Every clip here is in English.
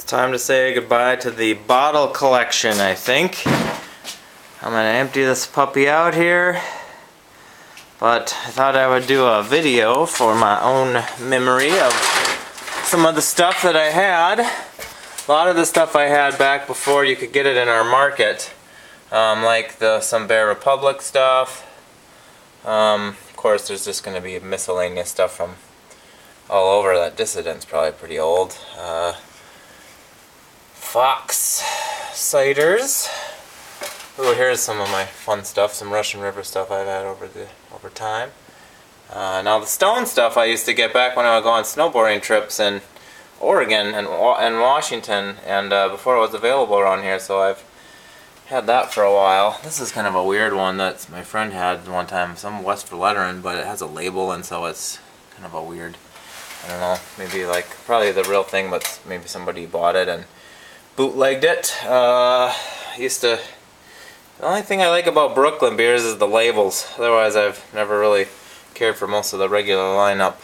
It's time to say goodbye to the bottle collection, I think. I'm gonna empty this puppy out here, but I thought I would do a video for my own memory of some of the stuff that I had. A lot of the stuff I had back before you could get it in our market, like some Bear Republic stuff. Of course, there's just going to be miscellaneous stuff from all over. That Dissident's probably pretty old. Fox ciders. Ooh, here's some of my fun stuff, some Russian River stuff I've had over time. Now the stone stuff I used to get back when I would go on snowboarding trips in Oregon and Washington, and before it was available around here, so I've had that for a while. This is kind of a weird one that my friend had one time, some West for Lettering, but it has a label, and so it's kind of a weird, I don't know, maybe like probably the real thing, but maybe somebody bought it and bootlegged it. The only thing I like about Brooklyn beers is the labels. Otherwise, I've never really cared for most of the regular lineup.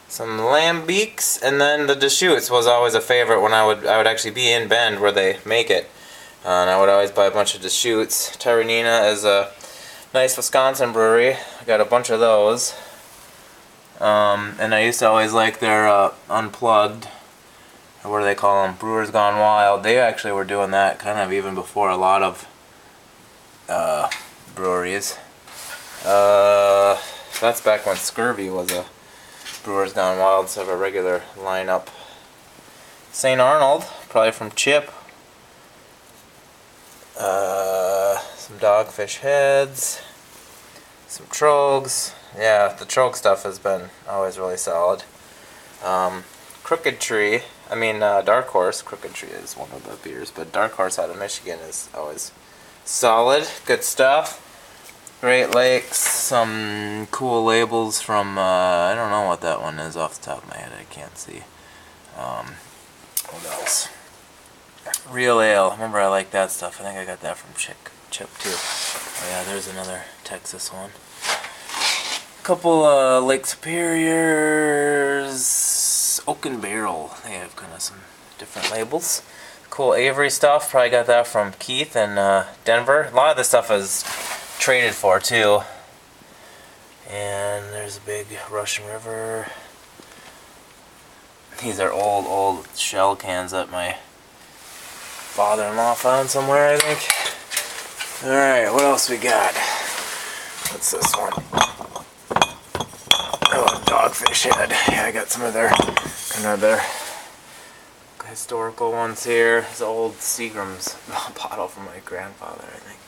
Some Lambics, and then the Deschutes was always a favorite when I would actually be in Bend where they make it. And I would always buy a bunch of Deschutes. Tyranina is a nice Wisconsin brewery. I got a bunch of those. And I used to always like their Unplugged, or what do they call them? Brewers Gone Wild. They actually were doing that kind of even before a lot of breweries. That's back when Scurvy was a Brewers Gone Wild, so have a regular lineup. St. Arnold, probably from Chip. Some Dogfish Heads. Some Trogs. Yeah, the Trog stuff has been always really solid. Crooked Tree. Dark Horse. Crooked Tree is one of the beers, but Dark Horse out of Michigan is always solid. Good stuff. Great Lakes. Some cool labels from, I don't know what that one is off the top of my head. I can't see. What else? Real Ale. Remember, I like that stuff. I think I got that from Chip too. Oh yeah, there's another Texas one. Couple Lake Superiors, Oak and Barrel. They have kind of some different labels. Cool Avery stuff. Probably got that from Keith in Denver. A lot of this stuff is traded for too. And there's a big Russian River. These are old shell cans that my father-in-law found somewhere, I think. Alright, what else we got? What's this one? Oh, Dogfish Head. Yeah, I got some of their historical ones here. It's an old Seagram's bottle from my grandfather, I think.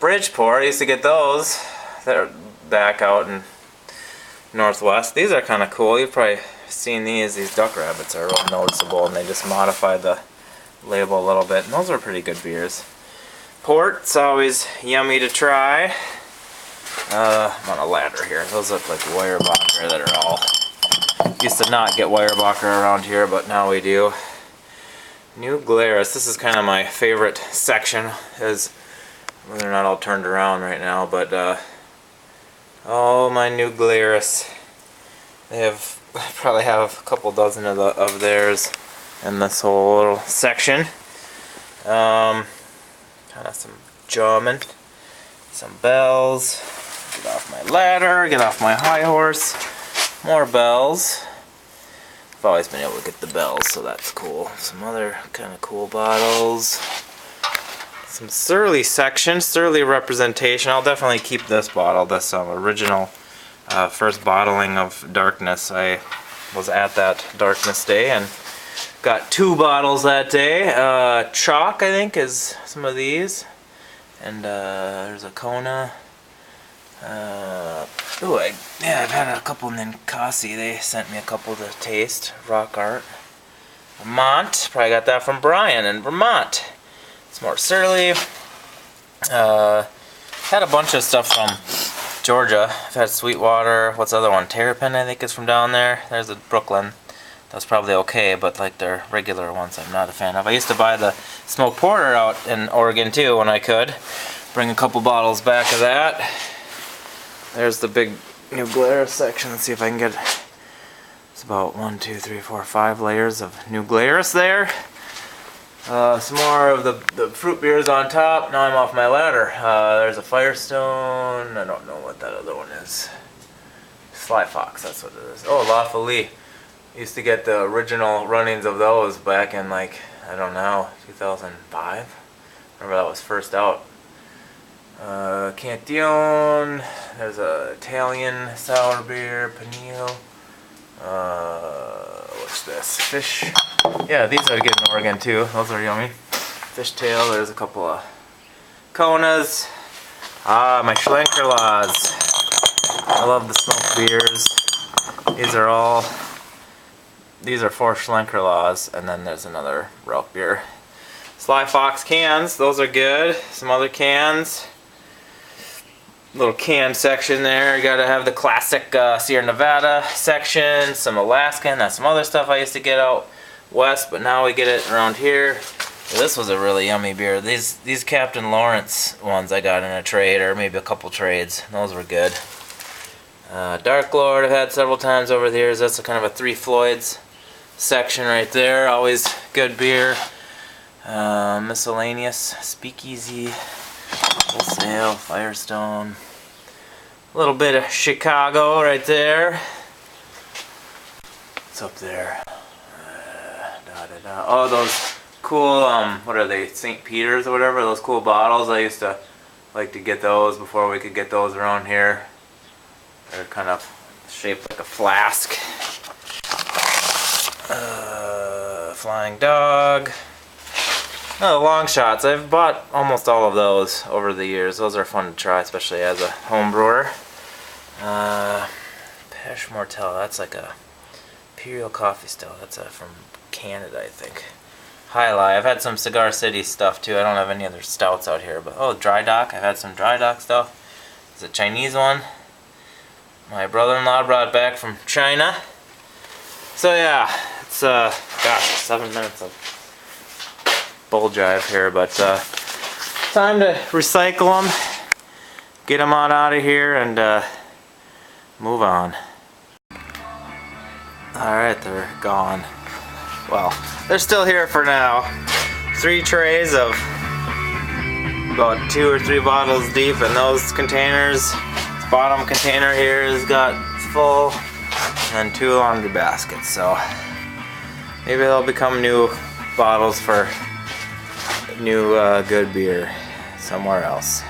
Bridgeport, I used to get those. They're back out in Northwest. These are kind of cool. You've probably seen these. These Duck Rabbits are real noticeable, and they just modify the label a little bit. And those are pretty good beers. Port's always yummy to try. I'm on a ladder here. Those look like Weyerbacher that are all... Used to not get Weyerbacher around here, but now we do. New Glarus. This is kind of my favorite section. They're not all turned around right now, but oh, my New Glarus. I probably have a couple dozen of theirs in this whole little section. Kind of some German, some bells. Get off my ladder, get off my high horse. More bells. I've always been able to get the bells, so that's cool. Some other kind of cool bottles. Some Surly section, Surly representation. I'll definitely keep this bottle, this original first bottling of Darkness. I was at that Darkness day and got 2 bottles that day. Chalk, I think, is some of these. And there's a Kona. I've had a couple in Ninkasi. They sent me a couple to taste. Rock Art. Vermont. Probably got that from Brian in Vermont. It's more Surly. Had a bunch of stuff from Georgia. I've had Sweetwater. What's the other one? Terrapin, I think, is from down there. There's a Brooklyn. That's probably okay, but like their regular ones I'm not a fan of. I used to buy the Smoke Porter out in Oregon too when I could. Bring a couple bottles back of that. There's the big New Glarus section. Let's see if I can get It's about 1, 2, 3, 4, 5 layers of New Glarus there. Some more of the fruit beers on top. Now I'm off my ladder. There's a Firestone. I don't know what that other one is. Sly Fox, that's what it is. Oh, La Folie. Used to get the original runnings of those back in, like, I don't know, 2005? Remember that was first out. Cantillon. There's a Italian sour beer. Panil. What's this? Fish. Yeah, these I get in Oregon too. Those are yummy. Fishtail. There's a couple of Konas. Ah, my Schlenkerlas. I love the smoked beers. These are 4 Schlenkerlas, and then there's another Rauch beer. Sly Fox cans. Those are good. Some other cans. Little can section there. You gotta have the classic Sierra Nevada section, some Alaskan, that's some other stuff I used to get out west, but now we get it around here. This was a really yummy beer. These Captain Lawrence ones I got in a trade, or maybe a couple trades. Those were good. Dark Lord I've had several times over the years. That's a kind of a Three Floyds section right there. Always good beer. Miscellaneous, Speakeasy, Wholesale, Firestone. A little bit of Chicago right there. What's up there? Oh, those cool, what are they, St. Peter's or whatever, those cool bottles. I used to like to get those before we could get those around here. They're kind of shaped like a flask. Flying Dog. Oh, long shots. I've bought almost all of those over the years. Those are fun to try, especially as a home brewer. Pêche Mortel. That's like a Imperial Coffee Stout. That's from Canada, I think. High Life. I've had some Cigar City stuff too. I don't have any other stouts out here, but oh, Dry Dock. I've had some Dry Dock stuff. It's a Chinese one. My brother-in-law brought it back from China. So yeah, it's gosh, 7 minutes of bull jive here, but time to recycle them, get them on out of here, and move on. Alright, they're gone. Well, they're still here for now. 3 trays of about 2 or 3 bottles deep in those containers. This bottom container here has got full, and 2 laundry baskets, so maybe they'll become new bottles for new good beer somewhere else.